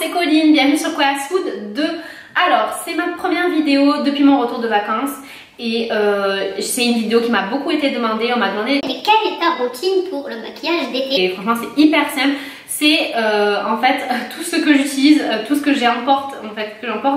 c'est Colline, bienvenue sur Koya's Food 2. Alors, c'est ma première vidéo depuis mon retour de vacances et c'est une vidéo qui m'a beaucoup été demandée. On m'a demandé mais quelle est ta routine pour le maquillage d'été? et franchement c'est hyper simple. C'est en fait tout ce que j'utilise, tout ce que j'emporte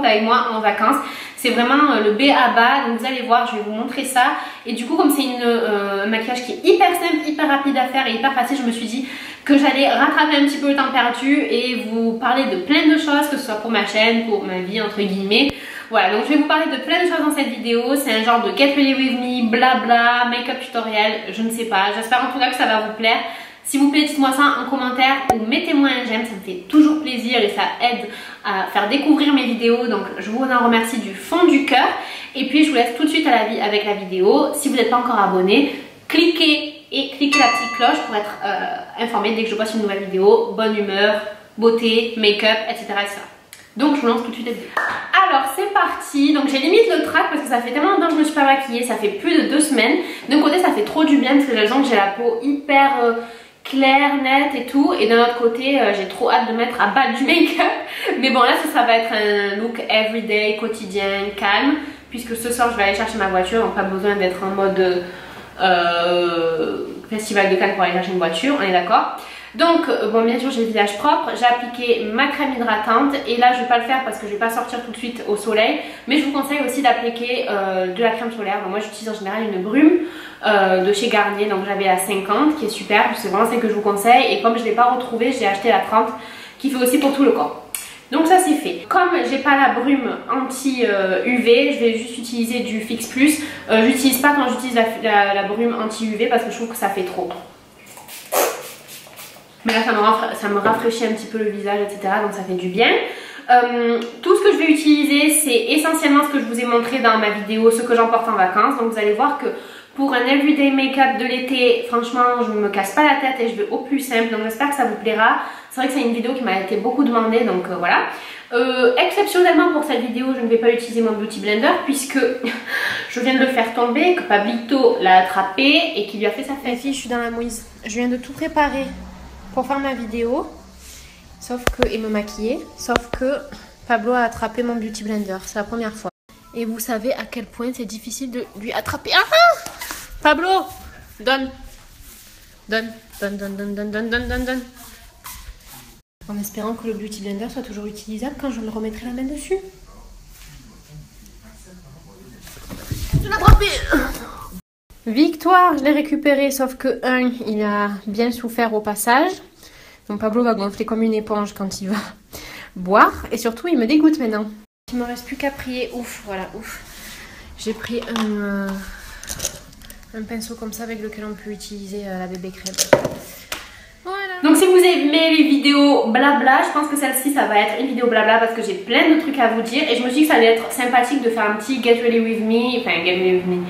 avec moi en vacances. C'est vraiment le B à bas, donc vous allez voir, je vais vous montrer ça. Et du coup, comme c'est un maquillage qui est hyper simple, hyper rapide à faire et hyper facile, je me suis dit que j'allais rattraper un petit peu le temps perdu et vous parler de plein de choses, que ce soit pour ma chaîne, pour ma vie entre guillemets. Voilà, donc je vais vous parler de plein de choses dans cette vidéo. C'est un genre de get ready with me, blabla, make-up tutoriel, je ne sais pas. J'espère en tout cas que ça va vous plaire. S'il vous plaît, dites-moi ça en commentaire ou mettez-moi un j'aime, ça me fait toujours plaisir et ça aide à faire découvrir mes vidéos. Donc je vous en remercie du fond du cœur. Et puis je vous laisse tout de suite avec la vidéo. Si vous n'êtes pas encore abonné, cliquez la petite cloche pour être informé dès que je poste une nouvelle vidéo. Bonne humeur, beauté, make-up, etc., etc. Donc je vous lance tout de suite la vidéo. Alors c'est parti, donc j'ai limite le trac parce que ça fait tellement longtemps que je me suis pas maquillée, ça fait plus de 2 semaines. D'un côté ça fait trop du bien parce que j'ai l'impression que j'ai la peau hyper claire, nette et tout, et d'un autre côté j'ai trop hâte de mettre à bas du make-up. Mais bon là ça va être un look everyday, quotidien, calme, puisque ce soir je vais aller chercher ma voiture, donc pas besoin d'être en mode festival de Cannes pour aller chercher une voiture, on est d'accord. Donc bon, bien sûr j'ai le visage propre, j'ai appliqué ma crème hydratante et là je vais pas le faire parce que je vais pas sortir tout de suite au soleil, mais je vous conseille aussi d'appliquer de la crème solaire. Donc moi j'utilise en général une brume de chez Garnier, donc j'avais la 50 qui est super, c'est vraiment celle que je vous conseille, et comme je l'ai pas retrouvée j'ai acheté la 30 qui fait aussi pour tout le corps. Donc ça c'est fait. Comme j'ai pas la brume anti UV, je vais juste utiliser du Fix Plus. J'utilise pas quand j'utilise la brume anti UV parce que je trouve que ça fait trop. Mais là ça me rafraîchit un petit peu le visage, etc. Donc ça fait du bien. Tout ce que je vais utiliser c'est essentiellement ce que je vous ai montré dans ma vidéo, ce que j'emporte en vacances. Donc vous allez voir que pour un everyday make-up de l'été, franchement je ne me casse pas la tête et je vais au plus simple. Donc j'espère que ça vous plaira. C'est vrai que c'est une vidéo qui m'a été beaucoup demandée, donc voilà. Exceptionnellement pour cette vidéo je ne vais pas utiliser mon Beauty Blender puisque je viens de le faire tomber, que Pablito l'a attrapé et qui lui a fait sa fête. Les filles, je suis dans la mouise. Je viens de tout préparer pour faire ma vidéo, et me maquiller, sauf que Pablo a attrapé mon Beauty Blender, c'est la première fois. Et vous savez à quel point c'est difficile de lui attraper. Ah, Pablo, donne. En espérant que le Beauty Blender soit toujours utilisable quand je le remettrai la main dessus. Je l'ai attrapé. Victoire, je l'ai récupéré, sauf que il a bien souffert au passage. Donc Pablo va gonfler comme une éponge quand il va boire. Et surtout, il me dégoûte maintenant. Il me reste plus qu'à prier. Ouf, voilà, ouf. J'ai pris un pinceau comme ça avec lequel on peut utiliser la bébé crème. Voilà. Donc si vous aimez les vidéos blabla, je pense que celle-ci ça va être une vidéo blabla parce que j'ai plein de trucs à vous dire. Et je me suis dit que ça allait être sympathique de faire un petit get ready with me. Enfin, get ready with me.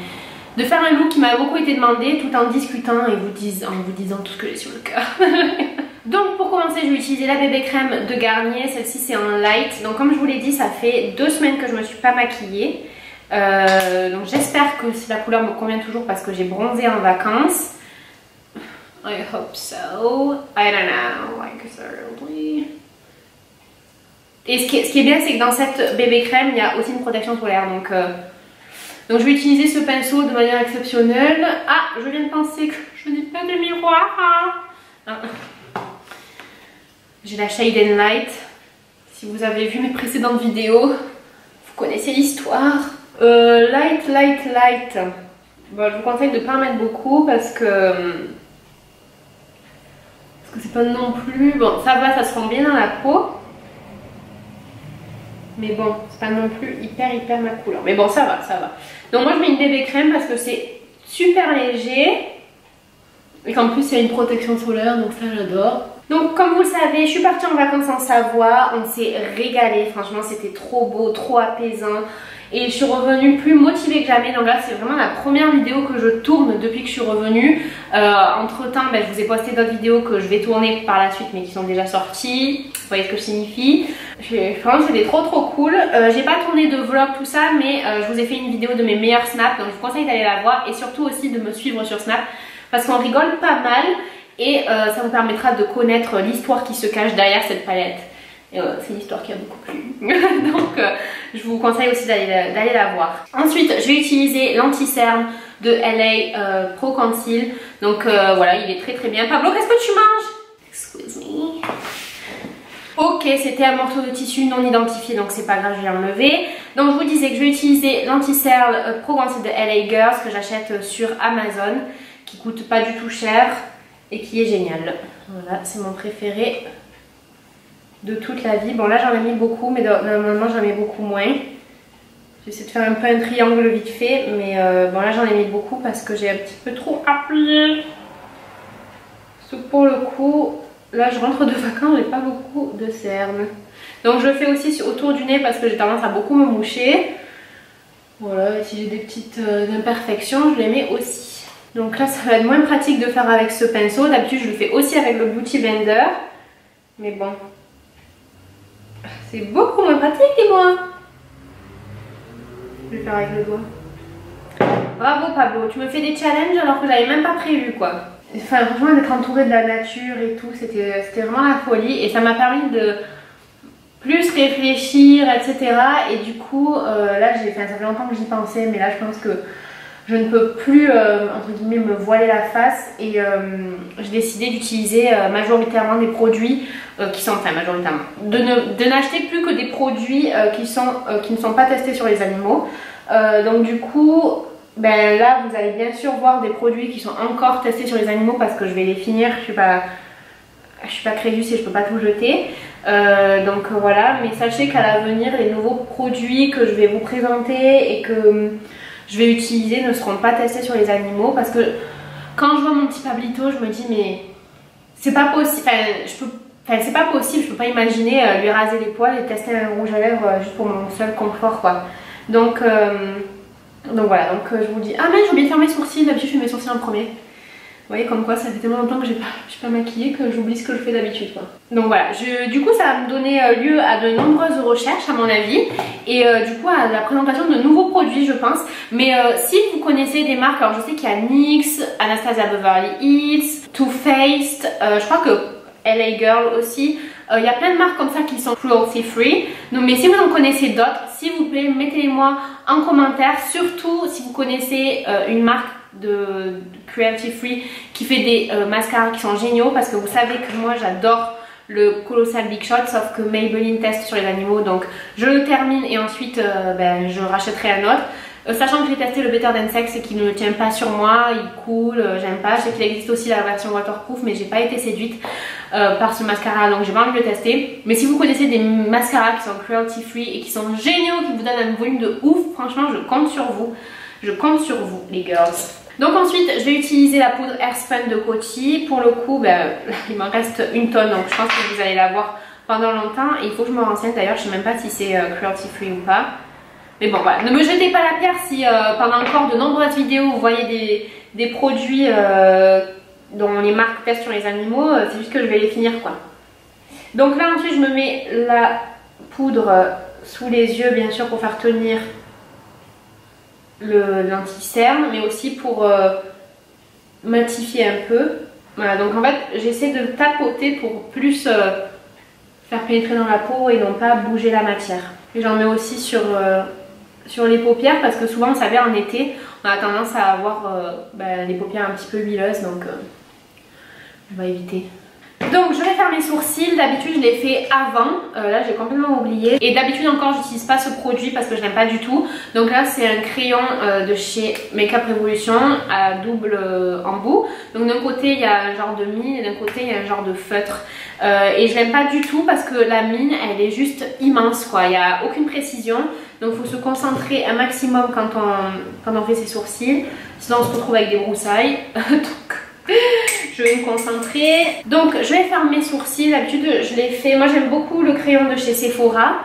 De faire un look qui m'a beaucoup été demandé tout en discutant et en vous disant tout ce que j'ai sur le cœur. Donc pour commencer je vais utiliser la bébé crème de Garnier, celle-ci c'est en light. Donc comme je vous l'ai dit ça fait 2 semaines que je me suis pas maquillée. Donc j'espère que la couleur me convient toujours parce que j'ai bronzé en vacances. I hope so. I don't know, like certainly. Et ce qui est bien c'est que dans cette bébé crème il y a aussi une protection solaire, donc je vais utiliser ce pinceau de manière exceptionnelle. Ah, je viens de penser que je n'ai pas de miroir. Ah. J'ai la Shade and Light. Si vous avez vu mes précédentes vidéos, vous connaissez l'histoire. Light. Bon, je vous conseille de ne pas en mettre beaucoup parce que c'est pas non plus... Bon, ça va, ça se rend bien dans la peau. Mais bon, c'est pas non plus hyper ma couleur. Mais bon, ça va. Donc moi je mets une bébé crème parce que c'est super léger. Et qu'en plus il y a une protection solaire, donc ça j'adore. Donc comme vous le savez, je suis partie en vacances en Savoie. On s'est régalé, franchement c'était trop beau, trop apaisant. Et je suis revenue plus motivée que jamais. Donc là c'est vraiment la première vidéo que je tourne depuis que je suis revenue. Entre temps je vous ai posté d'autres vidéos que je vais tourner par la suite mais qui sont déjà sorties. Vous voyez ce que je signifie. Franchement c'était trop cool. J'ai pas tourné de vlog tout ça, mais je vous ai fait une vidéo de mes meilleurs snaps. Donc je vous conseille d'aller la voir et surtout aussi de me suivre sur Snap parce qu'on rigole pas mal et ça vous permettra de connaître l'histoire qui se cache derrière cette palette. Et c'est une histoire qui a beaucoup plu. Donc je vous conseille aussi d'aller la voir. Ensuite, je vais utiliser l'anti-cerne de LA Pro Conceal. Donc voilà, il est très très bien. Pablo, qu'est-ce que tu manges? Excuse me. Ok, c'était un morceau de tissu non identifié, donc c'est pas grave, je vais l'enlever. Donc je vous disais que je vais utiliser l'anti-cerne Pro Conceal de LA Girls que j'achète sur Amazon, qui coûte pas du tout cher et qui est génial. Voilà, c'est mon préféré de toute la vie. Bon là j'en ai mis beaucoup, mais normalement j'en mets beaucoup moins. J'essaie de faire un peu un triangle vite fait, mais bon là j'en ai mis beaucoup parce que j'ai un petit peu trop appuyé. Parce que pour le coup, là je rentre de vacances, j'ai pas beaucoup de cernes. Donc je le fais aussi autour du nez parce que j'ai tendance à beaucoup me moucher. Voilà, et si j'ai des petites imperfections, je les mets aussi. Donc là ça va être moins pratique de faire avec ce pinceau. D'habitude je le fais aussi avec le Beauty Blender. Mais bon, c'est beaucoup moins pratique, dis-moi. Je vais faire avec le doigt. Bravo Pablo, tu me fais des challenges alors que j'avais même pas prévu quoi. Enfin franchement d'être entourée de la nature et tout, c'était vraiment la folie. Et ça m'a permis de plus réfléchir, etc. Et du coup, là, ça fait longtemps que j'y pensais, mais là je pense que je ne peux plus, entre guillemets, me voiler la face. Et j'ai décidé d'utiliser majoritairement des produits qui sont, enfin majoritairement, de n'acheter plus que des produits qui ne sont pas testés sur les animaux. Donc du coup, ben là, vous allez bien sûr voir des produits qui sont encore testés sur les animaux parce que je vais les finir. Je suis pas crédule et je peux pas tout jeter. Donc voilà, mais sachez qu'à l'avenir, les nouveaux produits que je vais vous présenter et que je vais utiliser ne seront pas testés sur les animaux parce que quand je vois mon petit Pablito, je me dis mais c'est pas possible, c'est pas possible, je peux pas imaginer lui raser les poils et tester un rouge à lèvres juste pour mon seul confort quoi. Donc voilà, donc je vous dis, ah mais j'ai oublié de faire mes sourcils, d'habitude je fais mes sourcils en premier. Vous voyez comme quoi ça fait tellement longtemps que je suis pas maquillée que j'oublie ce que je fais d'habitude quoi. Donc voilà, du coup ça va me donner lieu à de nombreuses recherches à mon avis. Et du coup à la présentation de nouveaux produits je pense. Mais si vous connaissez des marques, alors je sais qu'il y a NYX, Anastasia Beverly Hills, Too Faced, je crois que LA Girl aussi. Il y a plein de marques comme ça qui sont cruelty free. Donc, mais si vous en connaissez d'autres, s'il vous plaît mettez-les moi en commentaire. Surtout si vous connaissez une marque de cruelty free qui fait des mascaras qui sont géniaux, parce que vous savez que moi j'adore le Colossal Big Shot, sauf que Maybelline teste sur les animaux, donc je le termine et ensuite je rachèterai un autre. Sachant que j'ai testé le Better Than Sex et qu'il ne tient pas sur moi, il coule, j'aime pas. Je sais qu'il existe aussi la version waterproof, mais j'ai pas été séduite par ce mascara, donc j'ai pas envie de le tester. Mais si vous connaissez des mascaras qui sont cruelty free et qui sont géniaux, qui vous donnent un volume de ouf, franchement je compte sur vous. Je compte sur vous les girls. Donc ensuite je vais utiliser la poudre Airspun de Coty. Pour le coup il m'en reste une tonne, donc je pense que vous allez la voir pendant longtemps. Et il faut que je me renseigne d'ailleurs, je sais même pas si c'est cruelty free ou pas. Mais bon voilà, ne me jetez pas la pierre si pendant encore de nombreuses vidéos vous voyez des produits dont les marques testent sur les animaux, c'est juste que je vais les finir quoi. Donc là ensuite je me mets la poudre sous les yeux bien sûr pour faire tenir l'anti-cerne, mais aussi pour matifier un peu. Voilà, donc en fait j'essaie de tapoter pour plus faire pénétrer dans la peau et non pas bouger la matière. Et j'en mets aussi sur les paupières parce que souvent, vous savez, en été, on a tendance à avoir les paupières un petit peu huileuses, donc on va éviter. Donc je vais faire mes sourcils, d'habitude je les fais avant, là j'ai complètement oublié. Et d'habitude encore j'utilise pas ce produit parce que je l'aime pas du tout. Donc là c'est un crayon de chez Makeup Revolution à double embout. Donc d'un côté il y a un genre de mine et d'un côté il y a un genre de feutre. Et je l'aime pas du tout parce que la mine elle est juste immense quoi, il n'y a aucune précision. Donc il faut se concentrer un maximum quand on fait ses sourcils, sinon on se retrouve avec des broussailles. Donc je vais me concentrer. Donc je vais faire mes sourcils, d'habitude je les fais, moi j'aime beaucoup le crayon de chez Sephora.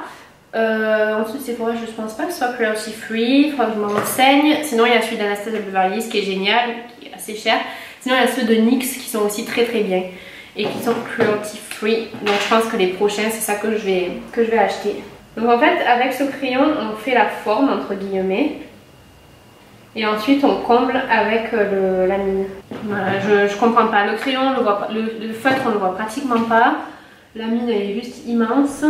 Ensuite Sephora je pense pas que ce soit cruelty free, il faudra que je me renseigne. Sinon il y a celui d'Anastasia Beverly Hills qui est génial, qui est assez cher. Sinon il y a ceux de NYX qui sont aussi très très bien et qui sont cruelty free. Donc je pense que les prochains c'est ça que je vais acheter. Donc en fait avec ce crayon on fait la forme entre guillemets. Et ensuite on comble avec la mine. Voilà, je comprends pas. Le crayon, le feutre on le voit pratiquement pas. La mine elle est juste immense.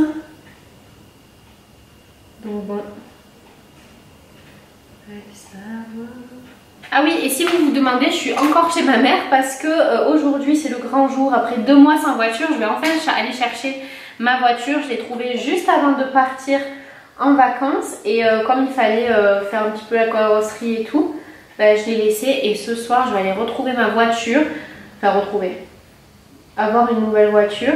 Donc bon. Ah oui, et si vous vous demandez, je suis encore chez ma mère parce que aujourd'hui c'est le grand jour. Après 2 mois sans voiture, je vais enfin aller chercher ma voiture. Je l'ai trouvée juste avant de partir en vacances et comme il fallait faire un petit peu la carrosserie et tout, ben, je l'ai laissée et ce soir je vais aller retrouver ma voiture. Enfin avoir une nouvelle voiture.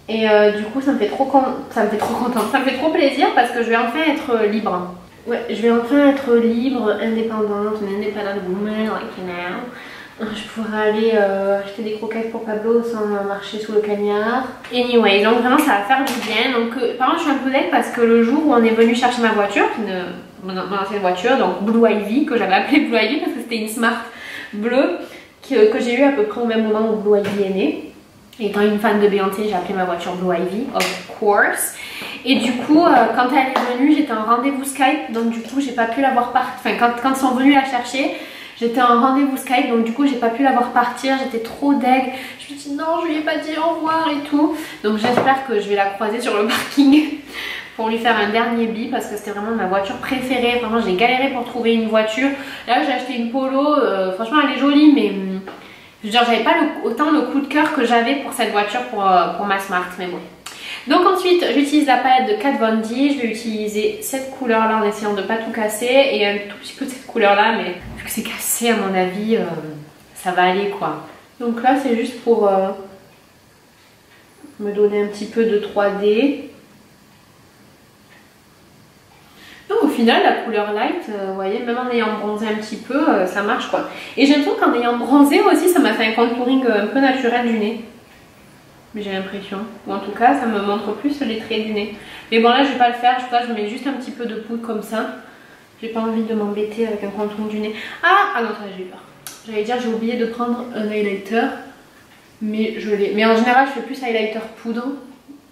Et du coup ça me fait trop plaisir parce que je vais enfin être libre. Ouais, je vais enfin être libre, indépendante, une independent woman like now. Je pourrais aller acheter des croquettes pour Pablo sans marcher sous le cagnard. Anyway, donc vraiment ça va faire du bien. Donc par contre je suis un peu deg parce que le jour où on est venu chercher ma voiture, mon ancienne voiture, donc Blue Ivy, que j'avais appelée Blue Ivy parce que c'était une Smart bleue que j'ai eu à peu près au même moment où Blue Ivy est née. Étant une fan de Beyoncé, j'ai appelé ma voiture Blue Ivy, of course. Et du coup, quand elle est venue, j'étais en rendez-vous Skype, donc du coup, j'ai pas pu la voir partir. Enfin, quand ils sont venus la chercher, j'étais en rendez-vous Skype, donc du coup, j'ai pas pu la voir partir. J'étais trop deg. Je me suis dit non, je lui ai pas dit au revoir et tout. Donc j'espère que je vais la croiser sur le parking pour lui faire un dernier bi parce que c'était vraiment ma voiture préférée. Vraiment, j'ai galéré pour trouver une voiture. Là, j'ai acheté une Polo. Franchement, elle est jolie, mais je veux dire, j'avais pas autant le coup de cœur que j'avais pour cette voiture pour ma Smart, mais bon. Donc ensuite, j'utilise la palette de Kat Von D. Je vais utiliser cette couleur-là en essayant de pas tout casser et un tout petit peu de cette couleur-là, mais vu que c'est cassé, à mon avis, ça va aller quoi. Donc là, c'est juste pour me donner un petit peu de 3D. Donc au final, la couleur light, vous voyez, même en ayant bronzé un petit peu, ça marche quoi. Et j'ai l'impression qu'en ayant bronzé aussi, ça m'a fait un contouring un peu naturel du nez. Mais j'ai l'impression, ou en tout cas, ça me montre plus les traits du nez. Mais bon là, je vais pas le faire, je mets juste un petit peu de poudre comme ça. J'ai pas envie de m'embêter avec un contouring du nez. Ah non, j'ai eu peur. J'allais dire, j'ai oublié de prendre un highlighter, mais je l'ai. Mais en général, je fais plus highlighter poudre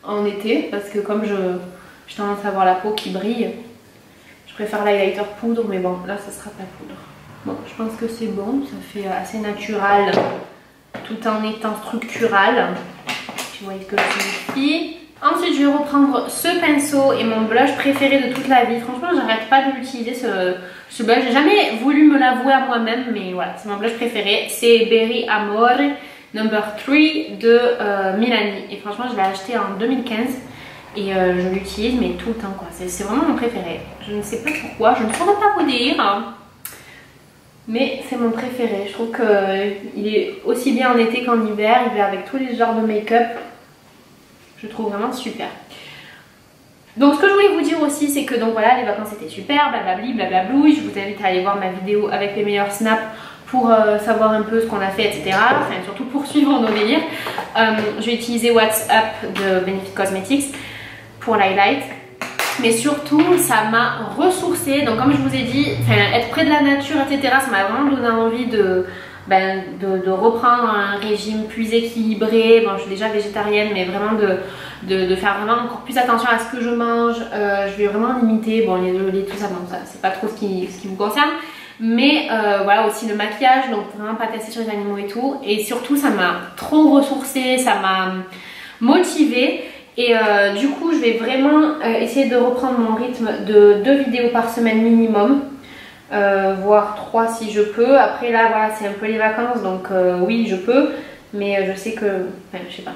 en été, parce que comme j'ai tendance à avoir la peau qui brille, je préfère l'highlighter poudre, mais bon, là, ça sera pas poudre. Bon, je pense que c'est bon, ça fait assez natural, tout en étant structural. Vous voyez ce que je signifie. Ensuite, je vais reprendre ce pinceau et mon blush préféré de toute la vie. Franchement, j'arrête pas de l'utiliser ce blush. J'ai jamais voulu me l'avouer à moi-même, mais voilà, c'est mon blush préféré. C'est Berry Amore No. 3 de Milani. Et franchement, je l'ai acheté en 2015 et je l'utilise, mais tout le temps quoi. C'est vraiment mon préféré. Je ne sais pas pourquoi, je ne saurais pas vous dire. Mais c'est mon préféré. Je trouve qu'il est aussi bien en été qu'en hiver. Il va avec tous les genres de make-up. Je trouve vraiment super. Donc ce que je voulais vous dire aussi, c'est que donc voilà, les vacances étaient super, blablabli, blablablouille. Je vous invite à aller voir ma vidéo avec les meilleurs snaps pour savoir un peu ce qu'on a fait, etc. Enfin surtout poursuivre nos délires. Je vais utiliser What's Up de Benefit Cosmetics pour l'highlight. Mais surtout, ça m'a ressourcée. Donc comme je vous ai dit, être près de la nature, etc. Ça m'a vraiment donné envie de reprendre un régime plus équilibré. Bon, je suis déjà végétarienne, mais vraiment de faire vraiment encore plus attention à ce que je mange. Je vais vraiment limiter, bon, les lait, tout ça, bon, ça c'est pas trop ce qui vous concerne. Mais voilà, aussi le maquillage, donc vraiment pas tester sur les animaux et tout. Et surtout, ça m'a trop ressourcée, ça m'a motivée. Et du coup, je vais vraiment essayer de reprendre mon rythme de 2 vidéos par semaine minimum. Voire 3 si je peux. Après là voilà, c'est un peu les vacances, donc oui je peux, mais je sais que, enfin je sais pas,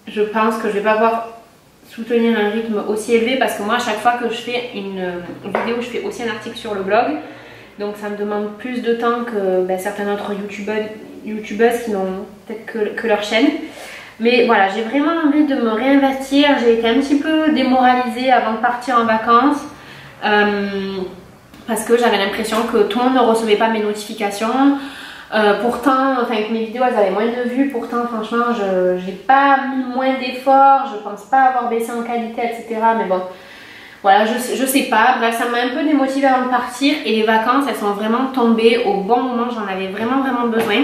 je pense que je vais pas pouvoir soutenir un rythme aussi élevé parce que moi à chaque fois que je fais une vidéo, je fais aussi un article sur le blog, donc ça me demande plus de temps que certains autres youtubeuses qui n'ont peut-être que leur chaîne. Mais voilà, j'ai vraiment envie de me réinvestir. J'ai été un petit peu démoralisée avant de partir en vacances. Parce que j'avais l'impression que tout le monde ne recevait pas mes notifications. Pourtant, enfin que mes vidéos elles avaient moins de vues. Pourtant franchement j'ai pas mis moins d'efforts. Je pense pas avoir baissé en qualité, etc. Mais bon, voilà, je sais pas. Bref, ça m'a un peu démotivée avant de partir. Et les vacances elles sont vraiment tombées au bon moment. J'en avais vraiment besoin.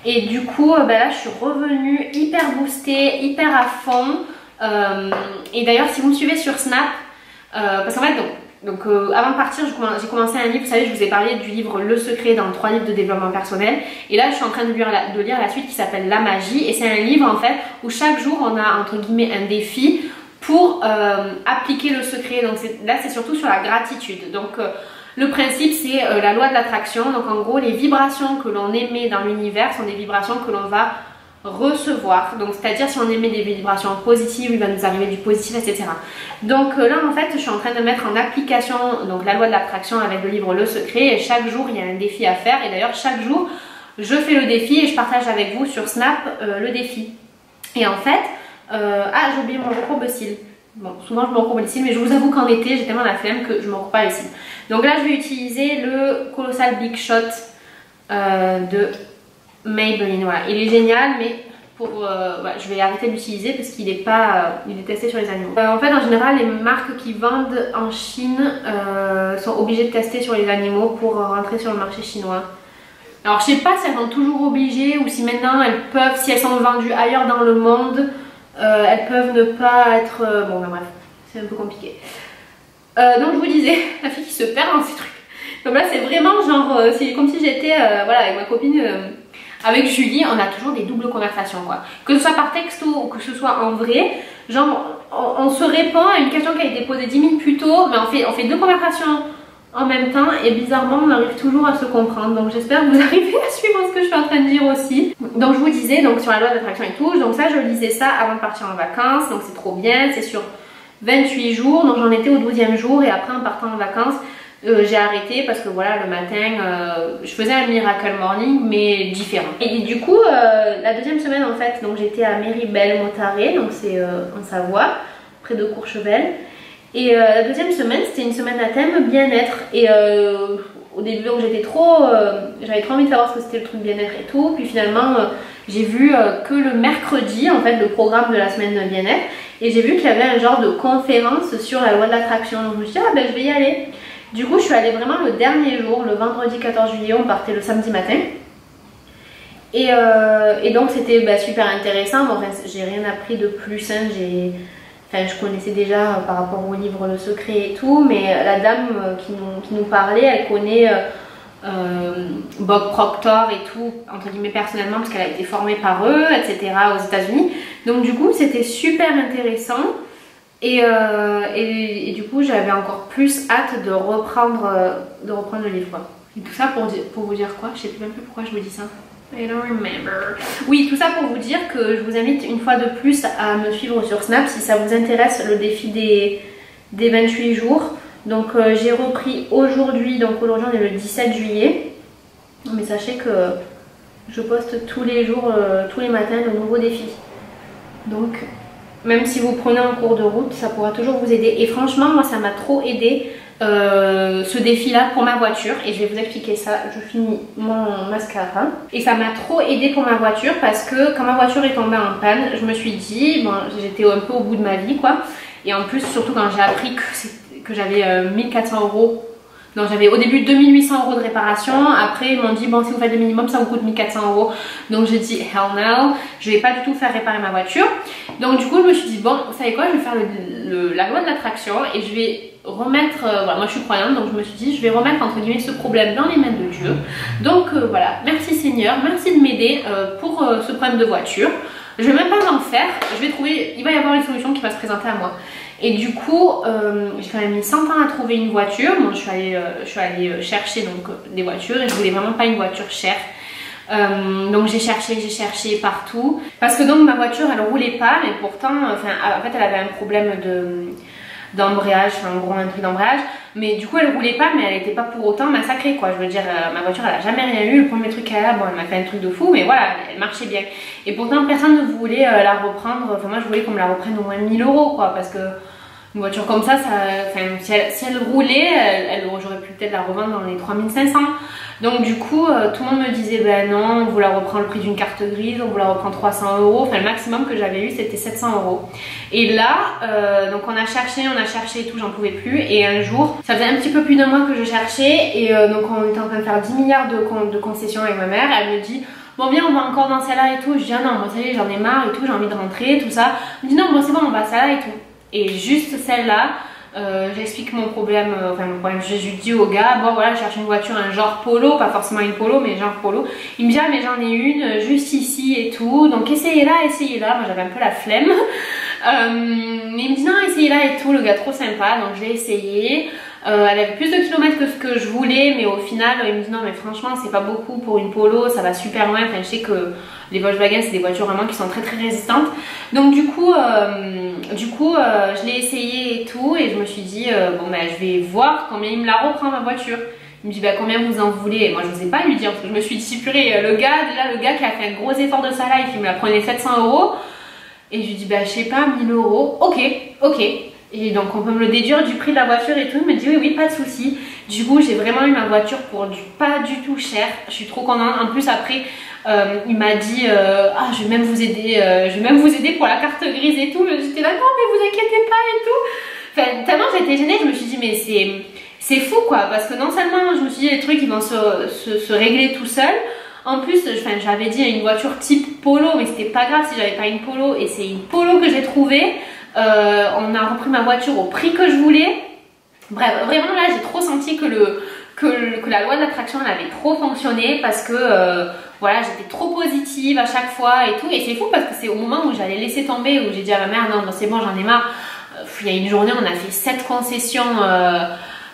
Et du coup là je suis revenue hyper boostée, hyper à fond. Et d'ailleurs si vous me suivez sur Snap, parce qu'en fait donc Donc avant de partir, j'ai commencé un livre, vous savez, je vous ai parlé du livre Le Secret dans 3 livres de développement personnel. Et là, je suis en train de lire la suite qui s'appelle La Magie. Et c'est un livre en fait où chaque jour on a entre guillemets un défi pour appliquer le secret. Donc là, c'est surtout sur la gratitude. Donc le principe, c'est la loi de l'attraction. Donc en gros, les vibrations que l'on émet dans l'univers sont des vibrations que l'on va recevoir. Donc c'est à dire si on émet des vibrations positives, il va nous arriver du positif, etc. Donc là en fait je suis en train de mettre en application donc la loi de l'attraction avec le livre Le Secret, et chaque jour il y a un défi à faire, et d'ailleurs chaque jour je fais le défi et je partage avec vous sur Snap le défi. Et en fait j'ai oublié mon recourbe cils. Bon, souvent je me recourbe les cils, mais je vous avoue qu'en été j'ai tellement la flemme que je me recourbe pas les cils. Donc là je vais utiliser le Colossal Big Shot de Maybelline. Voilà, il est génial, mais je vais arrêter de l'utiliser parce qu'il est pas, il est testé sur les animaux. En fait, en général, les marques qui vendent en Chine sont obligées de tester sur les animaux pour rentrer sur le marché chinois. Alors, je sais pas si elles sont toujours obligées ou si maintenant elles peuvent, si elles sont vendues ailleurs dans le monde, elles peuvent ne pas être. Bon, ben bref, c'est un peu compliqué. Donc, je vous disais, la fille qui se perd dans ces trucs. Donc là, c'est vraiment genre, c'est comme si j'étais, voilà, avec ma copine. Avec Julie, on a toujours des doubles conversations, quoi. Que ce soit par texto ou que ce soit en vrai, genre on se répond à une question qui a été posée 10 minutes plus tôt, mais on fait 2 conversations en même temps et bizarrement on arrive toujours à se comprendre. Donc j'espère que vous arrivez à suivre ce que je suis en train de dire aussi. Donc je vous disais, donc sur la loi d'attraction et tout, donc ça je lisais ça avant de partir en vacances, donc c'est trop bien, c'est sur 28 jours, donc j'en étais au 12e jour et après en partant en vacances, j'ai arrêté parce que voilà, le matin je faisais un miracle morning mais différent. Et du coup la 2e semaine en fait, donc j'étais à Méribel-Montaré, donc c'est en Savoie, près de Courchevel. Et la 2e semaine c'était une semaine à thème bien-être. Et au début donc j'étais j'avais trop envie de savoir ce que c'était le truc bien-être et tout. Puis finalement j'ai vu que le mercredi en fait le programme de la semaine bien-être. Et j'ai vu qu'il y avait un genre de conférence sur la loi de l'attraction. Donc je me suis dit ah ben je vais y aller. Du coup, je suis allée vraiment le dernier jour, le vendredi 14 juillet, on partait le samedi matin. Et donc, c'était super intéressant. Bon, enfin, j'ai rien appris de plus. Hein. Je connaissais déjà par rapport au livre Le Secret et tout. Mais la dame qui nous parlait, elle connaît Bob Proctor et tout, entre guillemets personnellement, parce qu'elle a été formée par eux, etc. aux États-Unis. Donc, du coup, c'était super intéressant. Et du coup j'avais encore plus hâte de reprendre le livre, quoi. Et tout ça pour vous dire quoi? Je sais même plus pourquoi je vous dis ça. I don't remember. Oui, tout ça pour vous dire que je vous invite une fois de plus à me suivre sur Snap si ça vous intéresse, le défi des 28 jours. Donc j'ai repris aujourd'hui, donc aujourd'hui on est le 17 juillet. Mais sachez que je poste tous les jours, tous les matins, de nouveaux défis. Donc même si vous prenez un cours de route, ça pourra toujours vous aider. Et franchement, moi, ça m'a trop aidé ce défi-là pour ma voiture. Et je vais vous expliquer ça. Je finis mon mascara. Et ça m'a trop aidé pour ma voiture parce que quand ma voiture est tombée en panne, je me suis dit, bon, j'étais un peu au bout de ma vie, quoi. Et en plus, surtout quand j'ai appris que j'avais 1400 €. Donc j'avais au début 2800 € de réparation, après ils m'ont dit bon si vous faites le minimum ça vous coûte 1400 €. Donc j'ai dit hell no, je vais pas du tout faire réparer ma voiture. Donc du coup je me suis dit bon vous savez quoi, je vais faire la loi de l'attraction et je vais remettre, voilà, moi je suis croyante donc je me suis dit je vais remettre entre guillemets ce problème dans les mains de Dieu. Donc voilà, merci Seigneur, merci de m'aider pour ce problème de voiture. Je vais même pas en faire, je vais trouver, il va y avoir une solution qui va se présenter à moi. Et du coup, j'ai quand même mis 100 ans à trouver une voiture. Bon, je suis allée chercher donc, des voitures et je voulais vraiment pas une voiture chère. Donc j'ai cherché partout. Parce que donc ma voiture elle roulait pas, mais pourtant, en fait elle avait un problème d'embrayage, enfin en gros un truc d'embrayage. Mais du coup elle roulait pas, mais elle n'était pas pour autant massacrée quoi. Je veux dire, ma voiture elle a jamais rien eu. Le premier truc qu'elle a, bon elle m'a fait un truc de fou, mais voilà, elle marchait bien. Et pourtant personne ne voulait la reprendre. Enfin moi je voulais qu'on me la reprenne au moins 1000 € quoi, parce que une voiture comme ça, si elle roulait, j'aurais pu peut-être la revendre dans les 3500. Donc du coup, tout le monde me disait ben non, on vous la reprend le prix d'une carte grise, on vous la reprend 300 €. Enfin le maximum que j'avais eu c'était 700 €. Et là, donc on a cherché et tout, j'en pouvais plus. Et un jour, ça faisait un petit peu plus d'un mois que je cherchais. Et donc on était en train de faire 10 milliards de concessions avec ma mère. Elle me dit bon viens on va encore dans celle-là et tout. Je dis ah non moi ça y est j'en ai marre et tout, j'ai envie de rentrer tout ça. Elle me dit non bon c'est bon on va à celle-là et tout. Et juste celle-là, j'explique mon problème, enfin mon problème, je lui dis au gars, bon voilà, je cherche une voiture, un genre polo, pas forcément une polo, mais genre polo. Il me dit, ah mais j'en ai une, juste ici et tout, donc essayez-la, moi j'avais un peu la flemme. Mais il me dit, non, essayez-la et tout, le gars trop sympa, donc je l'ai essayé. Elle avait plus de kilomètres que ce que je voulais, mais au final il me dit non mais franchement c'est pas beaucoup pour une polo, ça va super loin. Enfin je sais que les Volkswagen c'est des voitures vraiment qui sont très résistantes. Donc du coup je l'ai essayé et tout, et je me suis dit bon ben je vais voir combien il me la reprend ma voiture. Il me dit bah combien vous en voulez, et moi je n'osais pas lui dire parce que je me suis dit purée, le gars qui a fait un gros effort de sa life, il me la prenait 700 €, et je lui dis bah je sais pas, 1000 €, ok. Et donc on peut me le déduire du prix de la voiture et tout. Il me dit oui pas de souci. Du coup j'ai vraiment eu ma voiture pour pas du tout cher. Je suis trop contente. En plus après il m'a dit ah je vais même vous aider pour la carte grise et tout. J'étais là non mais vous inquiétez pas et tout. Enfin tellement j'étais gênée, je me suis dit mais c'est fou quoi, parce que non seulement je me suis dit les trucs ils vont se régler tout seuls. En plus, j'avais dit une voiture type polo, mais c'était pas grave si j'avais pas une polo, et c'est une polo que j'ai trouvée. On a repris ma voiture au prix que je voulais. Bref, vraiment là j'ai trop senti que la loi de l'attraction elle avait trop fonctionné, parce que voilà, j'étais trop positive à chaque fois et tout. Et c'est fou parce que c'est au moment où j'allais laisser tomber, où j'ai dit à ma mère non c'est bon j'en ai marre. Il y a une journée on a fait 7 concessions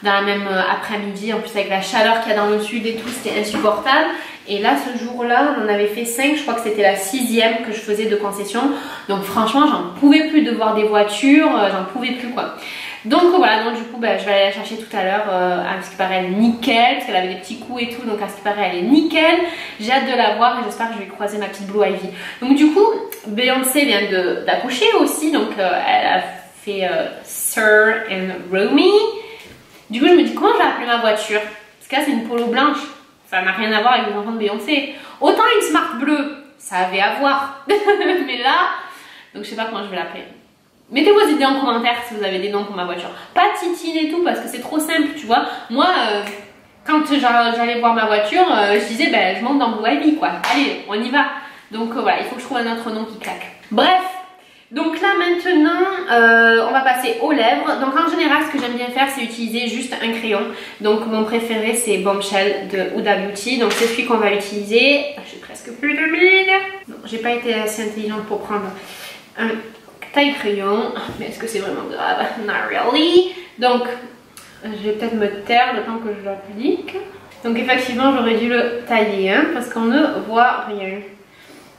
dans la même après-midi, en plus avec la chaleur qu'il y a dans le sud et tout, c'était insupportable. Et là ce jour-là on en avait fait 5, je crois que c'était la 6e que je faisais de concession. Donc franchement j'en pouvais plus de voir des voitures, j'en pouvais plus quoi. Donc voilà, donc du coup bah, je vais aller la chercher tout à l'heure, à ce qui paraît elle est nickel, parce qu'elle avait des petits coups et tout, donc à ce qui paraît elle est nickel. J'ai hâte de la voir et j'espère que je vais croiser ma petite Blue Ivy. Donc du coup Beyoncé vient d'accoucher aussi, donc elle a fait Sir and Romy. Du coup je me dis comment je vais appeler ma voiture, parce que là c'est une polo blanche, ça n'a rien à voir avec les enfants de Beyoncé. Autant une Smart bleue, ça avait à voir, mais là, donc je sais pas comment je vais l'appeler. Mettez vos idées en commentaire si vous avez des noms pour ma voiture. Pas Titine et tout parce que c'est trop simple, tu vois. Moi, quand j'allais voir ma voiture, je disais ben je monte dans Blue Ivy quoi. Allez, on y va. Donc voilà, il faut que je trouve un autre nom qui claque. Bref. Donc là maintenant on va passer aux lèvres. Donc en général ce que j'aime bien faire c'est utiliser juste un crayon. Donc mon préféré c'est Bombshell de Huda Beauty. Donc c'est celui qu'on va utiliser. J'ai presque plus de mine. J'ai pas été assez intelligente pour prendre un taille crayon. Mais est-ce que c'est vraiment grave? Not really. Donc je vais peut-être me taire le temps que je l'applique. Donc effectivement j'aurais dû le tailler parce qu'on ne voit rien.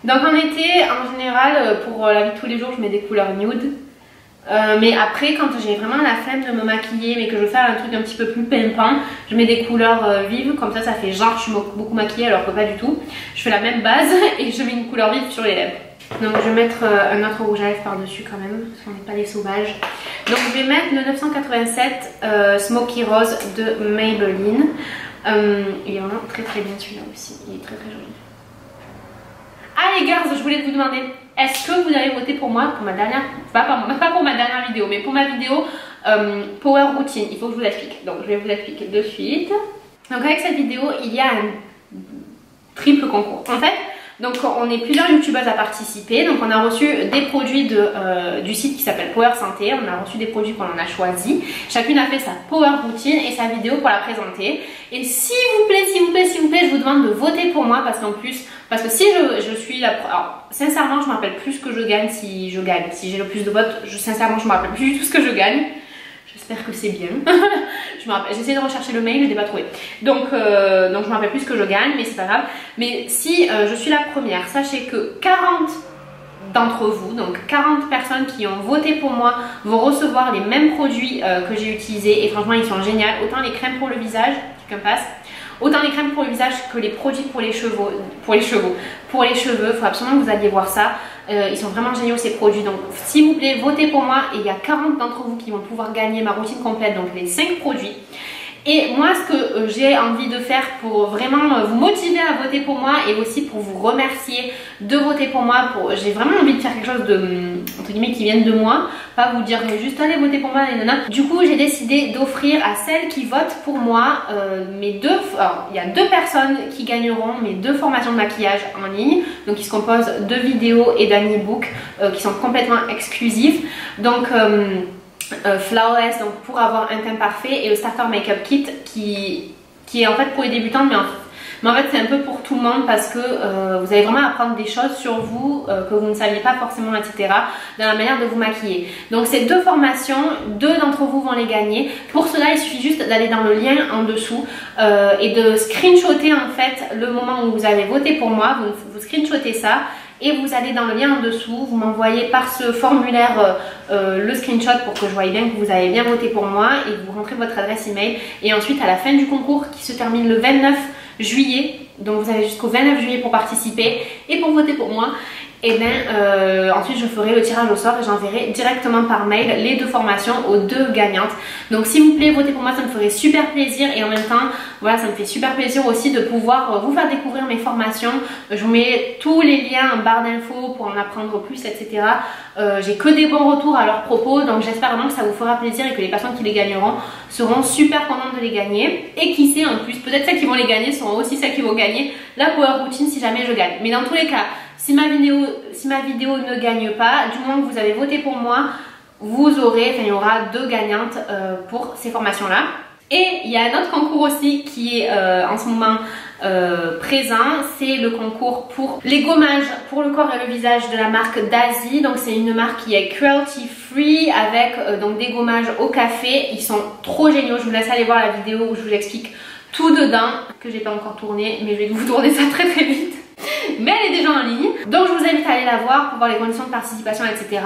Donc en été, en général, pour la vie de tous les jours, je mets des couleurs nude. Mais après, quand j'ai vraiment la flemme de me maquiller, mais que je veux faire un truc un petit peu plus pimpant, je mets des couleurs vives. Comme ça fait genre je suis beaucoup maquillée alors que pas du tout. Je fais la même base et je mets une couleur vive sur les lèvres. Donc je vais mettre un autre rouge à lèvres par-dessus quand même, parce qu'on n'est pas des sauvages. Donc je vais mettre le 987 Smoky Rose de Maybelline. Il est vraiment très bien celui-là aussi, il est très joli. Ah les girls, je voulais vous demander, est-ce que vous allez voter pour moi pour ma dernière, pas pour ma dernière vidéo, mais pour ma vidéo Power Routine. Il faut que je vous l'explique, donc je vais vous l'expliquer de suite. Donc avec cette vidéo, il y a un triple concours. En fait, donc on est plusieurs youtubeuses à participer. Donc on a reçu des produits du site qui s'appelle Power Santé. On a reçu des produits qu'on a choisis. Chacune a fait sa Power Routine et sa vidéo pour la présenter. Et s'il vous plaît, je vous demande de voter pour moi, parce qu'en plus, parce que si je suis la... Alors sincèrement je me rappelle plus ce que je gagne si je gagne. Si j'ai le plus de votes, sincèrement je me rappelle plus du tout ce que je gagne. J'espère que c'est bien. J'ai essayé de rechercher le mail, je ne l'ai pas trouvé. Donc je me rappelle plus ce que je gagne, mais c'est pas grave. Mais si je suis la première, sachez que 40 d'entre vous, donc 40 personnes qui ont voté pour moi, vont recevoir les mêmes produits que j'ai utilisés. Et franchement, ils sont géniaux. Autant les crèmes pour le visage, quelqu'un passe. Autant les crèmes pour le visage que les produits pour les cheveux. Pour les cheveux, il faut absolument que vous alliez voir ça. Ils sont vraiment géniaux ces produits. Donc s'il vous plaît, votez pour moi. Et il y a 40 d'entre vous qui vont pouvoir gagner ma routine complète, donc les 5 produits. Et moi, ce que j'ai envie de faire pour vraiment vous motiver à voter pour moi, et aussi pour vous remercier de voter pour moi, j'ai vraiment envie de faire quelque chose de, entre guillemets, qui vienne de moi, pas vous dire juste allez voter pour moi, nanana. Du coup, j'ai décidé d'offrir à celles qui votent pour moi alors, il y a 2 personnes qui gagneront mes 2 formations de maquillage en ligne, donc qui se composent de vidéos et d'un e-book qui sont complètement exclusifs. Donc Flawless, donc pour avoir un teint parfait, et le Starter Makeup Kit qui est en fait pour les débutantes, mais en fait c'est un peu pour tout le monde parce que vous allez vraiment apprendre des choses sur vous que vous ne saviez pas forcément, etc. dans la manière de vous maquiller. Donc ces 2 formations, 2 d'entre vous vont les gagner. Pour cela il suffit juste d'aller dans le lien en dessous et de screenshotter en fait le moment où vous avez voté pour moi. Vous screenshotez ça et vous allez dans le lien en dessous, vous m'envoyez par ce formulaire le screenshot pour que je voie bien que vous avez bien voté pour moi, et vous rentrez votre adresse email, et ensuite à la fin du concours qui se termine le 29 juillet, donc vous avez jusqu'au 29 juillet pour participer et pour voter pour moi, et bien ensuite je ferai le tirage au sort et j'enverrai directement par mail les 2 formations aux 2 gagnantes. Donc s'il vous plaît, votez pour moi, ça me ferait super plaisir, et en même temps voilà, ça me fait super plaisir aussi de pouvoir vous faire découvrir mes formations. Je vous mets tous les liens en barre d'infos pour en apprendre plus, etc. J'ai que des bons retours à leur propos, donc j'espère vraiment que ça vous fera plaisir et que les personnes qui les gagneront seront super contentes de les gagner. Et qui sait, en plus, peut-être celles qui vont les gagner seront aussi celles qui vont gagner la Power Routine si jamais je gagne. Mais dans tous les cas, si ma vidéo ne gagne pas, du moment que vous avez voté pour moi, vous aurez, enfin il y aura 2 gagnantes pour ces formations-là. Et il y a un autre concours aussi qui est en ce moment présent, c'est le concours pour les gommages pour le corps et le visage de la marque Daisy. Donc c'est une marque qui est cruelty free avec donc des gommages au café. Ils sont trop géniaux, je vous laisse aller voir la vidéo où je vous explique tout dedans, que j'ai pas encore tourné, mais je vais vous tourner ça très vite. Mais elle est déjà en ligne, donc je vous invite à aller la voir pour voir les conditions de participation, etc.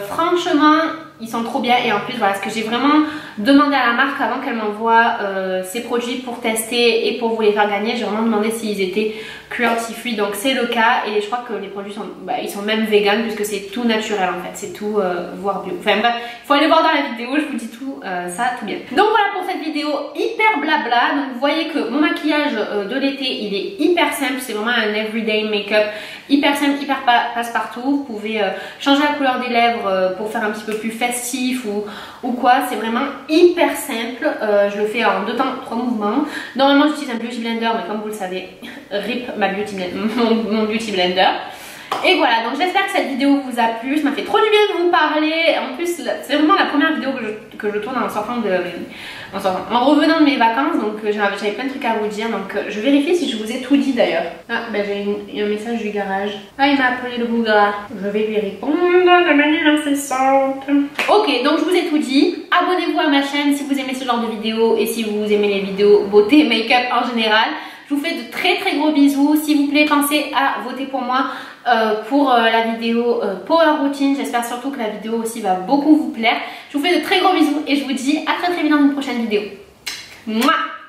Franchement, ils sont trop bien, et en plus voilà, ce que j'ai vraiment demandé à la marque avant qu'elle m'envoie ses produits pour tester et pour vous les faire gagner, j'ai vraiment demandé s'ils étaient cruelty free, donc c'est le cas, et je crois que les produits sont, ils sont même vegan puisque c'est tout naturel en fait, c'est tout voire bio. Enfin bref, il faut aller voir dans la vidéo, je vous dis tout ça tout bien. Donc voilà pour cette vidéo hyper blabla. Donc vous voyez que mon maquillage de l'été il est hyper simple, c'est vraiment un everyday make-up hyper simple, hyper passe-partout. Vous pouvez changer la couleur des lèvres pour faire un petit peu plus festif ou quoi, c'est vraiment hyper simple. Je le fais en 2 temps, 3 mouvements. Normalement j'utilise un beauty blender, mais comme vous le savez, rip mon beauty blender. Et voilà, donc j'espère que cette vidéo vous a plu, ça m'a fait trop du bien de vous parler. En plus c'est vraiment la première vidéo que je tourne en revenant de mes vacances, donc j'avais plein de trucs à vous dire, donc je vérifie si je vous ai tout dit d'ailleurs. Ah ben j'ai un message du garage. Ah, il m'a appelé le bougre. Je vais lui répondre de manière incessante. Ok, donc je vous ai tout dit. Abonnez-vous à ma chaîne si vous aimez ce genre de vidéos et si vous aimez les vidéos beauté, make-up en général. Je vous fais de très gros bisous. S'il vous plaît, pensez à voter pour moi pour la vidéo Power Routine. J'espère surtout que la vidéo aussi va beaucoup vous plaire. Je vous fais de très gros bisous et je vous dis à très vite dans une prochaine vidéo. Mouah.